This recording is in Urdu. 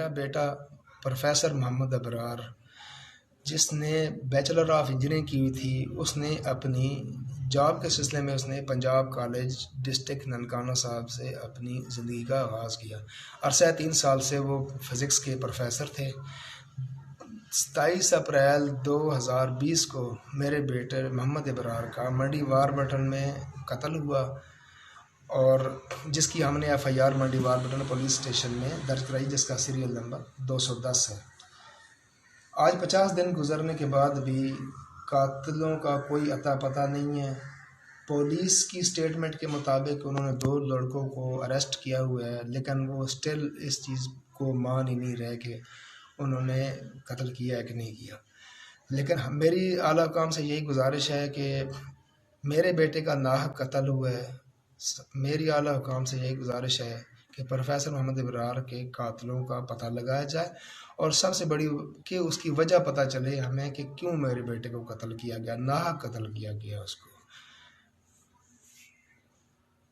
میرا بیٹا پروفیسر محمد ابرار، جس نے بیچلر آف انجینئرنگ کی ہوئی تھی، اس نے اپنی جاب کے سلسلے میں اس نے پنجاب کالج ڈسٹرکٹ ننکانہ صاحب سے اپنی زندگی کا آغاز کیا۔ عرصہ 3 سال سے وہ فزکس کے پروفیسر تھے۔ 27 اپریل 2020 کو میرے بیٹے محمد ابرار کا منڈی واربٹن میں قتل ہوا، اور جس کی ہم نے ایف آئی آر منڈی واربٹن پولیس اسٹیشن میں درج کرائی، جس کا سیریل نمبر 210 ہے۔ آج 50 دن گزرنے کے بعد بھی قاتلوں کا کوئی اتا پتہ نہیں ہے۔ پولیس کی سٹیٹمنٹ کے مطابق انہوں نے 2 لڑکوں کو اریسٹ کیا ہوا ہے، لیکن وہ سٹل اس چیز کو مان ہی نہیں رہے کہ انہوں نے قتل کیا ہے کہ نہیں کیا۔ لیکن میری اعلیٰ حکام سے یہی گزارش ہے کہ میرے بیٹے کا ناحق قتل ہوا ہے۔ میری اعلیٰ حکام سے یہی گزارش ہے کہ پروفیسر محمد ابرار کے قاتلوں کا پتہ لگایا جائے، اور سب سے بڑی کہ اس کی وجہ پتہ چلے ہمیں کہ کیوں میرے بیٹے کو قتل کیا گیا، ناحق قتل کیا گیا اس کو۔